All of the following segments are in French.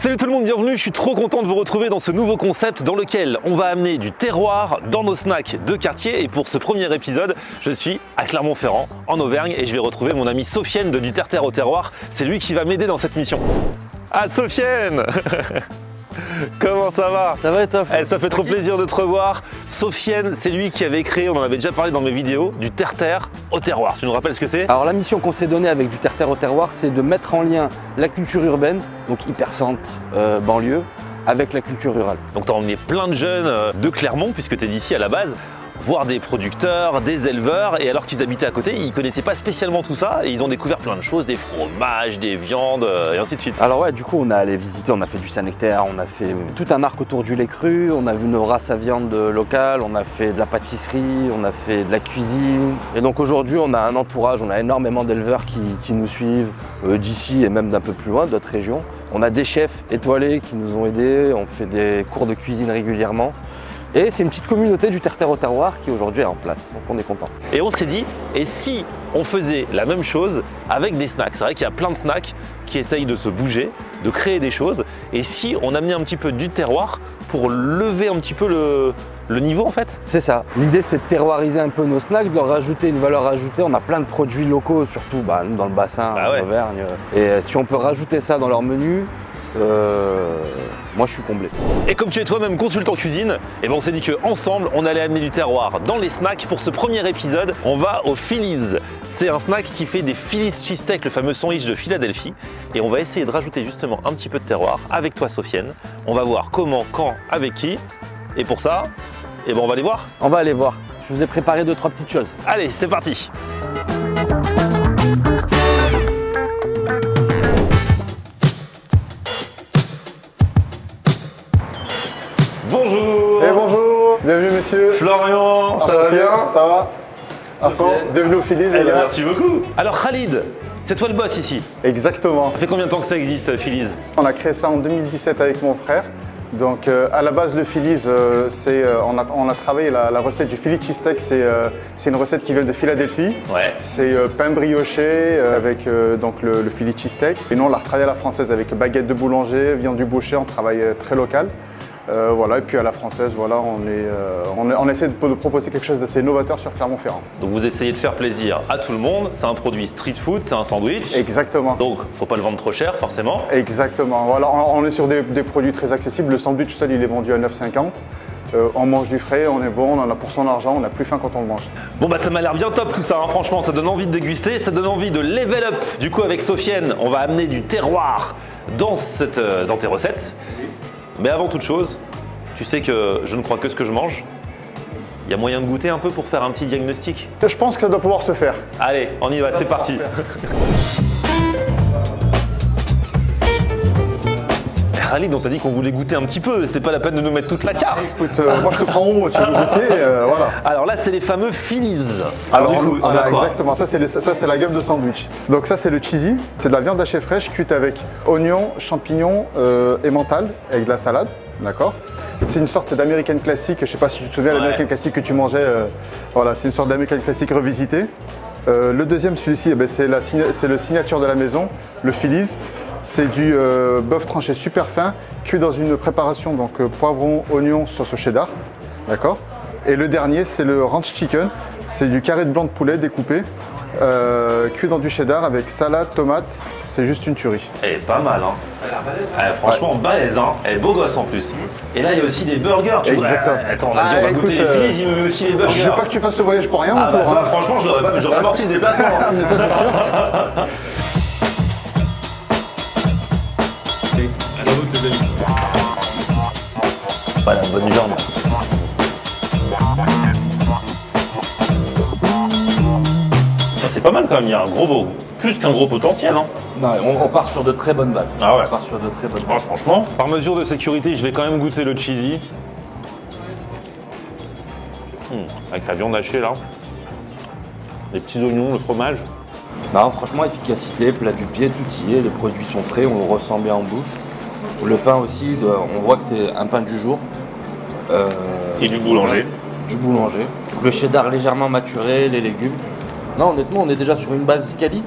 Salut tout le monde, bienvenue, je suis trop content de vous retrouver dans ce nouveau concept dans lequel on va amener du terroir dans nos snacks de quartier. Et pour ce premier épisode, je suis à Clermont-Ferrand, en Auvergne, et je vais retrouver mon ami Sofiane de Du Terre au Terroir. C'est lui qui va m'aider dans cette mission. Ah Sofiane Comment ça va? Ça va et toi? Ça fait trop plaisir de te revoir. Sofiane, c'est lui qui avait créé, on en avait déjà parlé dans mes vidéos, Du Terre au Terroir. Tu nous rappelles ce que c'est? Alors la mission qu'on s'est donnée avec Du Terre au Terroir, c'est de mettre en lien la culture urbaine, donc hypercentre, banlieue, avec la culture rurale. Donc tu as emmené plein de jeunes de Clermont, puisque tu es d'ici à la base, voir des producteurs, des éleveurs, et alors qu'ils habitaient à côté, ils ne connaissaient pas spécialement tout ça, et ils ont découvert plein de choses, des fromages, des viandes, et ainsi de suite. Alors ouais, du coup on a allé visiter, on a fait du Saint-Nectaire, on a fait tout un arc autour du lait cru, on a vu nos races à viande locales, on a fait de la pâtisserie, on a fait de la cuisine. Et donc aujourd'hui on a un entourage, on a énormément d'éleveurs qui nous suivent, d'ici et même d'un peu plus loin, d'autres régions. On a des chefs étoilés qui nous ont aidés, on fait des cours de cuisine régulièrement. Et c'est une petite communauté du Terre au Terroir qui aujourd'hui est en place, donc on est content. Et on s'est dit, et si on faisait la même chose avec des snacks? C'est vrai qu'il y a plein de snacks qui essayent de se bouger, de créer des choses, et si on amenait un petit peu du terroir pour lever un petit peu le niveau en fait? C'est ça, l'idée c'est de terroiriser un peu nos snacks, de leur rajouter une valeur ajoutée. On a plein de produits locaux, surtout nous dans le bassin, en Auvergne. Et si on peut rajouter ça dans leur menu, moi je suis comblé. Et comme tu es toi-même consultant cuisine, et ben on s'est dit qu'ensemble on allait amener du terroir dans les snacks. Pour ce premier épisode, on va au Phillies. C'est un snack qui fait des Phillies cheesesteak, le fameux sandwich de Philadelphie. Et on va essayer de rajouter justement un petit peu de terroir avec toi Sofiane. On va voir comment, quand, avec qui. Et pour ça, eh ben on va aller voir. On va aller voir. Je vous ai préparé 2-3 petites choses. Allez, c'est parti. Bonjour. Et bonjour, bienvenue monsieur. Florian, ça va bien? Ça va. À fond, bienvenue au Phillies les gars. Merci beaucoup. Alors Khalid, c'est toi le boss ici? Exactement. Ça fait combien de temps que ça existe Phillies? On a créé ça en 2017 avec mon frère. Donc à la base le Phillies, on a travaillé la recette du Philly cheesesteak, c'est une recette qui vient de Philadelphie. Ouais. C'est pain brioché avec donc le Philly cheesesteak. Et nous on l'a retravaillé à la française avec baguette de boulanger, viande du boucher, on travaille très local. Voilà, et puis à la française, voilà, on essaie de proposer quelque chose d'assez novateur sur Clermont-Ferrand. Donc vous essayez de faire plaisir à tout le monde, c'est un produit street food, c'est un sandwich. Exactement. Donc faut pas le vendre trop cher forcément. Exactement, voilà, on est sur des produits très accessibles. Le sandwich seul il est vendu à 9,50 €. On mange du frais, on est bon, on en a pour son argent, on n'a plus faim quand on le mange. Bon bah ça m'a l'air bien top tout ça, hein. Franchement ça donne envie de déguster, ça donne envie de level up. Du coup avec Sofiane, on va amener du terroir dans tes recettes. Mais avant toute chose, tu sais que je ne crois que ce que je mange. Il y a moyen de goûter un peu pour faire un petit diagnostic? Je pense que ça doit pouvoir se faire. Allez, on y va, c'est parti. Khalid, on t'a dit qu'on voulait goûter un petit peu, c'était pas la peine de nous mettre toute la carte. Écoute, moi je te prends où, tu veux goûter, voilà. Alors là, c'est les fameux Phillies. Alors du coup, on a voilà, quoi? exactement, ça c'est la gamme de sandwich. Donc ça c'est le cheesy, c'est de la viande hachée fraîche cuite avec oignons, champignons et mental, avec de la salade, d'accord? C'est une sorte d'American classique, je sais pas si tu te souviens, l'American classique que tu mangeais, voilà, c'est une sorte d'American classique revisité. Le deuxième, celui-ci, c'est le signature de la maison, le Phillies. C'est du bœuf tranché super fin, cuit dans une préparation, donc poivron, oignon, sauce au cheddar, d'accord? Et le dernier, c'est le ranch chicken, c'est du carré de blanc de poulet découpé, cuit dans du cheddar avec salade, tomate, c'est juste une tuerie. Elle est pas mal, hein. Franchement, balèze, hein. Elle est beau gosse en plus. Et là, il y a aussi des burgers, tu vois. Exactement. Attends, on a dit on va écoute, goûter les Phillies, il nous met aussi les burgers. Je veux pas que tu fasses le voyage pour rien. Ah bah ça, Florent. franchement, j'aurais amorti le déplacement. Mais ça c'est sûr. Voilà, bonne viande. Ça, c'est pas mal quand même, il y a un plus qu'un gros potentiel. Hein. Non, on part sur de très bonnes bases. Ah ouais. On part sur de très bonnes Ah, bases. franchement, par mesure de sécurité, je vais quand même goûter le cheesy. Avec la viande hachée là. Les petits oignons, le fromage. Non, franchement, efficacité, plat du pied, tout y est, les produits sont frais, on le ressent bien en bouche. Le pain aussi, on voit que c'est un pain du jour. Et du boulanger. Du boulanger. Le cheddar légèrement maturé, les légumes. Non, honnêtement, on est déjà sur une base quali.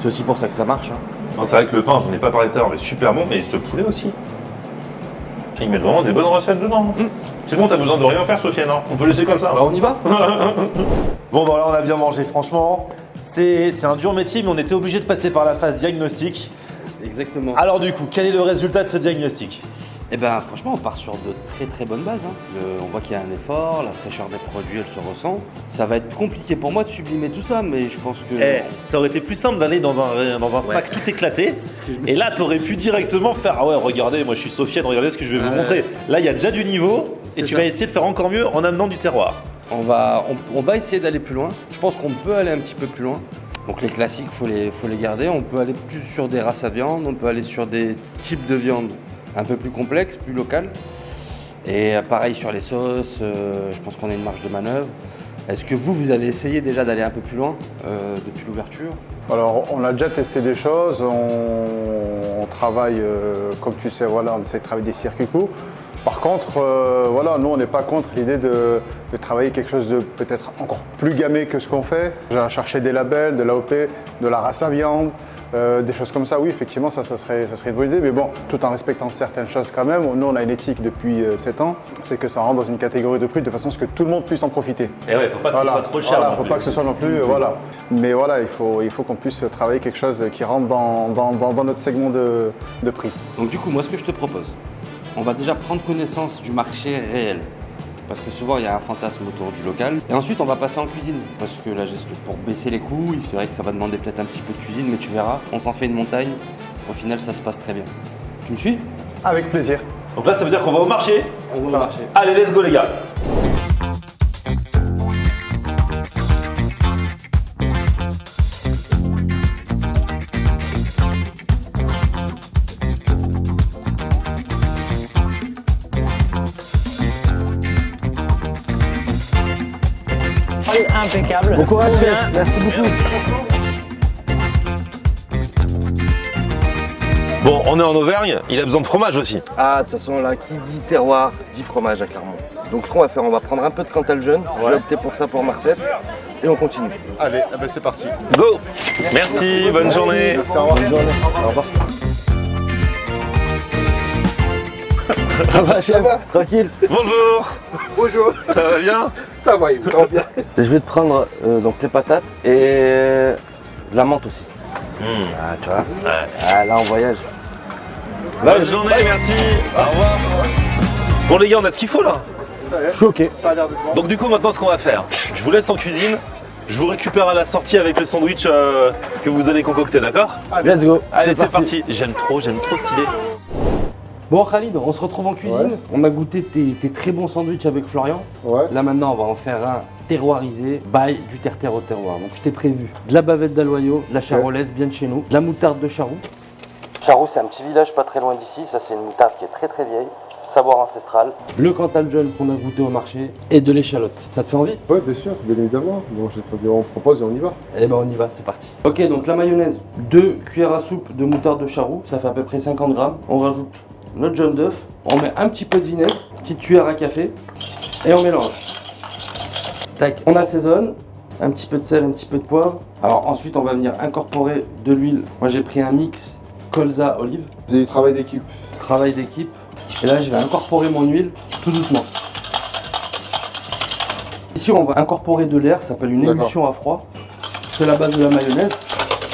C'est aussi pour ça que ça marche. Hein. C'est vrai que le pain, j'en ai pas parlé tout à l'heure, mais super bon. Mais ce poulet aussi. Ils mettent vraiment des bonnes recettes dedans. C'est bon, t'as besoin de rien faire, Sofiane, hein. On peut laisser comme ça. Bah, on y va. Bon, bah là, on a bien mangé, franchement. C'est un dur métier, mais on était obligé de passer par la phase diagnostic. Exactement. Alors du coup, quel est le résultat de ce diagnostic? Eh ben franchement, on part sur de très très bonnes bases. On voit qu'il y a un effort, la fraîcheur des produits, elle se ressent. Ça va être compliqué pour moi de sublimer tout ça, mais je pense que... Ça aurait été plus simple d'aller dans un snack tout éclaté. Et là, t'aurais pu directement faire « Ah ouais, regardez, moi je suis Sofiane, regardez ce que je vais vous montrer. » Là, il y a déjà du niveau et tu vas essayer de faire encore mieux en amenant du terroir. On va essayer d'aller plus loin. Je pense qu'on peut aller un petit peu plus loin. Donc les classiques, faut les garder. On peut aller plus sur des races à viande, on peut aller sur des types de viande un peu plus complexes, plus locales. Et pareil sur les sauces, je pense qu'on a une marge de manœuvre. Est-ce que vous allez essayer déjà d'aller un peu plus loin depuis l'ouverture? Alors, on a déjà testé des choses, on travaille, comme tu sais, voilà, on essaie de travailler des circuits courts. Par contre, voilà, nous, on n'est pas contre l'idée de travailler quelque chose de peut-être encore plus gamé que ce qu'on fait. J'ai cherché des labels, de l'AOP, de la race à viande, des choses comme ça. Oui, effectivement, ça serait une bonne idée, mais bon, tout en respectant certaines choses quand même. Nous, on a une éthique depuis 7 ans, c'est que ça rentre dans une catégorie de prix de façon à ce que tout le monde puisse en profiter. Et ouais, faut pas que ce soit trop cher. Voilà, faut pas que ce soit non plus, voilà. Mais voilà, il faut qu'on puisse travailler quelque chose qui rentre dans notre segment de prix. Donc du coup, moi, ce que je te propose, on va déjà prendre connaissance du marché réel. Parce que souvent, il y a un fantasme autour du local. Et ensuite, on va passer en cuisine. Parce que là, pour baisser les coûts, c'est vrai que ça va demander peut-être un petit peu de cuisine, mais tu verras, on s'en fait une montagne. Au final, ça se passe très bien. Tu me suis? Avec plaisir. Donc là, ça veut dire qu'on va au marché. On va au marché. Allez, let's go les gars. Impeccable. Bon courage, Trop bien. merci beaucoup. Bon, on est en Auvergne, il a besoin de fromage aussi. Ah, de toute façon, là, qui dit terroir, dit fromage à Clermont. Donc, ce qu'on va faire, on va prendre un peu de Cantal jeune. J'ai opté pour ça pour Marcette. Et on continue. Allez, eh ben, c'est parti. Go. Merci, bonne journée. Merci, au revoir. Bonne journée. Au revoir. Ça va, chef? Tranquille? Bonjour. Bonjour. Ça va bien? Ça va, il va bien. Je vais te prendre donc les patates et la menthe aussi. Ah, tu vois? Ouais. Ah, là, on voyage. Bonne journée, merci. Au revoir. Bon les gars, on a ce qu'il faut là. Je suis ok. Ça a l'air de bon. Donc du coup, maintenant, ce qu'on va faire, je vous laisse en cuisine. Je vous récupère à la sortie avec le sandwich que vous allez concocter, d'accord? Let's go. Allez, c'est parti. J'aime trop cette idée. Bon, Khalid, on se retrouve en cuisine. Ouais. On a goûté tes très bons sandwichs avec Florian. Ouais. Là, maintenant, on va en faire un terroirisé, by du terre-terre au terroir. Donc, je t'ai prévu de la bavette d'Aloyau, de la charolaise, bien de chez nous, de la moutarde de Charroux. Charroux, c'est un petit village pas très loin d'ici. Ça, c'est une moutarde qui est très très vieille. Savoir ancestral. Le Cantal jeune qu'on a goûté au marché et de l'échalote. Ça te fait envie? Ouais, bien sûr, bien évidemment. Bon, on propose et on y va. Eh ben on y va, c'est parti. Ok, donc la mayonnaise, 2 cuillères à soupe de moutarde de Charroux, ça fait à peu près 50 grammes. On rajoute notre jaune d'œuf, on met un petit peu de vinaigre, petite cuillère à café et on mélange. Tac, on assaisonne, un petit peu de sel, un petit peu de poivre. Alors ensuite on va venir incorporer de l'huile. Moi j'ai pris un mix colza olive, C'est du travail d'équipe. travail d'équipe. Et là je vais incorporer mon huile tout doucement. Ici on va incorporer de l'air, ça s'appelle une D'accord. émulsion à froid. C'est la base de la mayonnaise.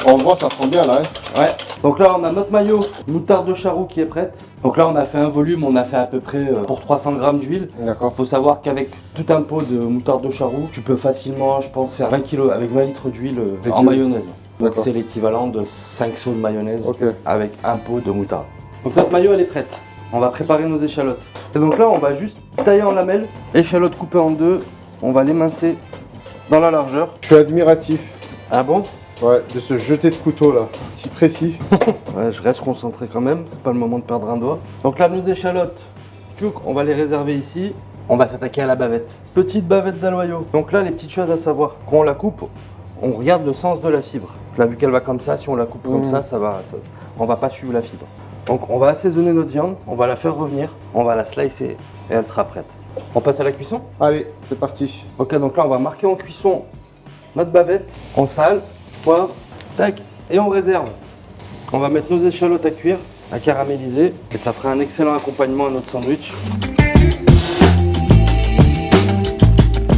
En gros, ça prend bien là. Hein. Ouais. Donc là on a notre maillot moutarde de Charroux qui est prête. Donc là on a fait un volume, on a fait à peu près pour 300 grammes d'huile. D'accord. Faut savoir qu'avec tout un pot de moutarde de Charroux, tu peux facilement, je pense, faire 20 kg avec 20 litres d'huile en mayonnaise. Donc D'accord. c'est l'équivalent de 5 seaux de mayonnaise Ok. avec un pot de moutarde. Donc notre maillot elle est prête. On va préparer nos échalotes. Et donc là on va juste tailler en lamelles, échalotes coupées en deux, on va l'émincer dans la largeur. Je suis admiratif. Ah bon? Ouais, de ce jeter de couteau là, si précis. Ouais, je reste concentré quand même, c'est pas le moment de perdre un doigt. Donc là, nos échalotes, tchouk, on va les réserver ici. On va s'attaquer à la bavette. Petite bavette d'Aloyau. Donc là, les petites choses à savoir. Quand on la coupe, on regarde le sens de la fibre. Là, vu qu'elle va comme ça, si on la coupe comme ça, on va pas suivre la fibre. Donc on va assaisonner notre viande, on va la faire revenir, on va la slicer et elle sera prête. On passe à la cuisson? Allez, c'est parti. Ok, donc là, on va marquer en cuisson notre bavette, en sale, poivre, tac, et on réserve. On va mettre nos échalotes à cuire. à caraméliser et ça ferait un excellent accompagnement à notre sandwich.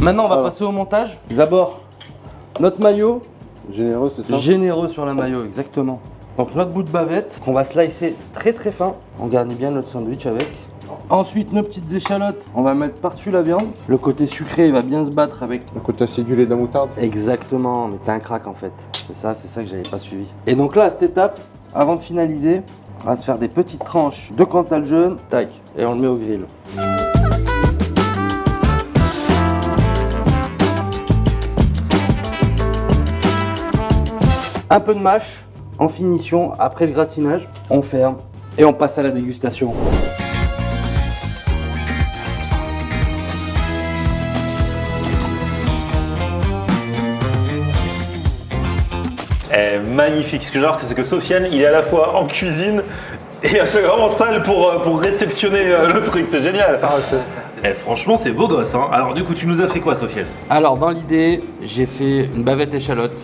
Maintenant, on va passer au montage. D'abord, notre maillot. Généreux, c'est ça? Généreux sur la maillot, exactement. Donc notre bout de bavette qu'on va slicer très très fin. On garnit bien notre sandwich avec. Ensuite, nos petites échalotes, on va mettre par-dessus la viande. Le côté sucré, il va bien se battre avec... Le côté acidulé de la moutarde. Exactement, mais t'es un crack en fait. C'est ça que j'avais pas suivi. Et donc là, à cette étape, avant de finaliser, on va se faire des petites tranches de Cantal jaune, tac, et on le met au grill. Un peu de mâche en finition, après le gratinage, on ferme et on passe à la dégustation. Magnifique. Ce que j'adore, c'est que Sofiane, il est à la fois en cuisine et à chaque fois en salle pour réceptionner le truc. C'est génial. Ça recette. Franchement, c'est beau gosse. Hein. Alors, du coup, tu nous as fait quoi, Sofiane? Alors, dans l'idée, j'ai fait une bavette échalote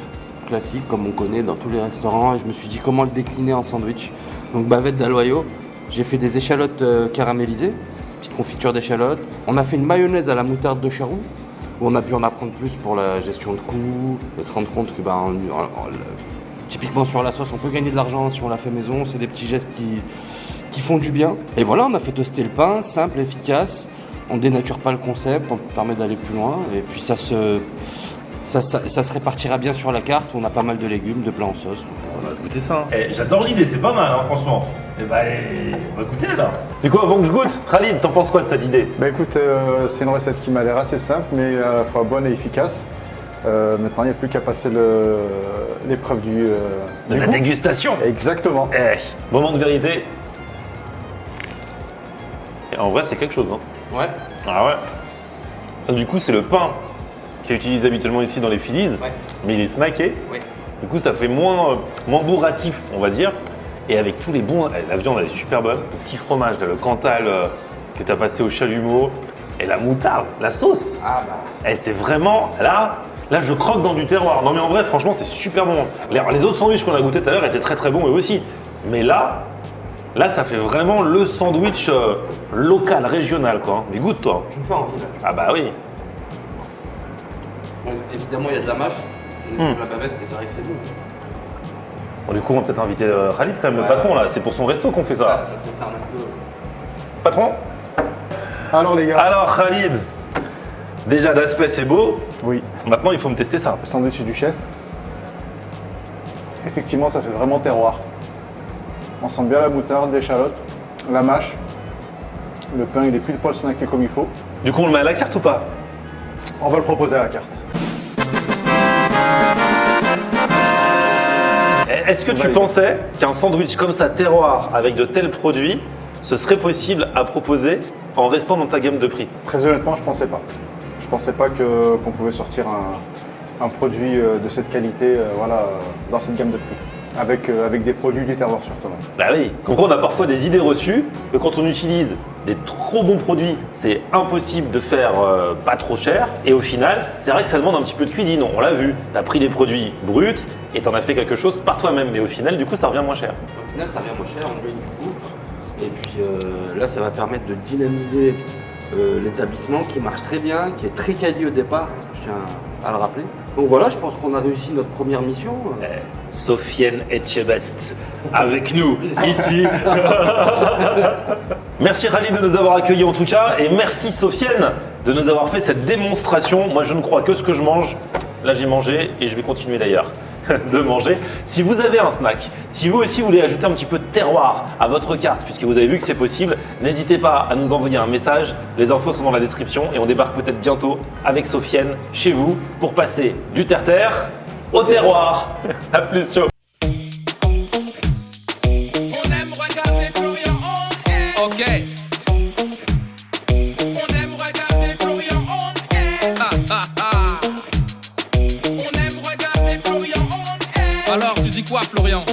classique, comme on connaît dans tous les restaurants, et je me suis dit comment le décliner en sandwich. Donc, bavette d'aloyau. J'ai fait des échalotes caramélisées, petite confiture d'échalotes. On a fait une mayonnaise à la moutarde de Charroux, où on a pu en apprendre plus pour la gestion de coûts et se rendre compte que typiquement sur la sauce, on peut gagner de l'argent si on la fait maison. C'est des petits gestes qui font du bien. Et voilà, on a fait toaster le pain, simple, efficace. On dénature pas le concept, on permet d'aller plus loin. Et puis ça se répartira bien sur la carte. On a pas mal de légumes, de plats en sauce. On va goûter ça. Hein. J'adore l'idée, c'est pas mal, hein, franchement. On va goûter là. Du coup, avant que je goûte, Khalid, t'en penses quoi de cette idée? Bah écoute, c'est une recette qui m'a l'air assez simple, mais à la fois bonne et efficace. Maintenant, il n'y a plus qu'à passer l'épreuve de la goût. dégustation. Exactement. Moment de vérité. Et en vrai, c'est quelque chose. Hein. Ouais. Ah ouais. Du coup, c'est le pain qui est utilisé habituellement ici dans les Phillies, mais il est snacké. Ouais. Du coup, ça fait moins bourratif, on va dire. Et avec tous les bons, la viande elle est super bonne. Le petit fromage, là, le Cantal que tu as passé au chalumeau, et la moutarde, la sauce. Ah bah. C'est vraiment là, je croque dans du terroir. Non mais en vrai, franchement, c'est super bon. Les autres sandwichs qu'on a goûté tout à l'heure étaient très très bons eux aussi. Mais là, ça fait vraiment le sandwich local, régional quoi. Mais goûte toi. Tu me fais envie là. Ah bah oui. Donc, évidemment, il y a de la mâche, de la bavette, et c'est vrai que c'est bon. Bon, du coup, on va peut-être inviter Khalid quand même, le patron là. C'est pour son resto qu'on fait ça. Ça concerne un peu. Patron. Alors les gars. Alors Khalid, déjà d'aspect c'est beau. Oui. Maintenant, il faut me tester ça. Le sandwich du chef. Effectivement, ça fait vraiment terroir. On sent bien la moutarde, l'échalote, la mâche. Le pain, il est pile poil snacké comme il faut. Du coup, on le met à la carte ou pas? On va le proposer à la carte. Est-ce que tu pensais qu'un sandwich comme ça, terroir, avec de tels produits, ce serait possible à proposer en restant dans ta gamme de prix? Très honnêtement, je pensais pas. Je pensais pas qu'on pouvait sortir un produit de cette qualité dans cette gamme de prix. Avec des produits du terroir surtout. Bah oui, comme quoi on a parfois des idées reçues que quand on utilise des trop bons produits, c'est impossible de faire pas trop cher. Et au final, c'est vrai que ça demande un petit peu de cuisine. On l'a vu, tu as pris des produits bruts et tu en as fait quelque chose par toi-même. Mais au final, du coup, ça revient moins cher. Au final, ça revient moins cher, on gagne du coup. Et puis là, ça va permettre de dynamiser l'établissement qui marche très bien, qui est très quali au départ, je tiens à le rappeler. Donc voilà, je pense qu'on a réussi notre première mission. Sofiane Etchebest, avec nous, ici. Merci Khalid de nous avoir accueillis en tout cas, et merci Sofiane de nous avoir fait cette démonstration. Moi, je ne crois que ce que je mange. Là, j'ai mangé et je vais continuer d'ailleurs de manger. Si vous avez un snack, si vous aussi voulez ajouter un petit peu de terroir à votre carte, puisque vous avez vu que c'est possible, n'hésitez pas à nous envoyer un message. Les infos sont dans la description et on débarque peut-être bientôt avec Sofiane chez vous pour passer du terre-terre au terroir. À plus, ciao. On aime regarder Florian on air. Ok. On aime regarder Florian on air. On aime regarder Florian on air. Alors tu dis quoi Florian?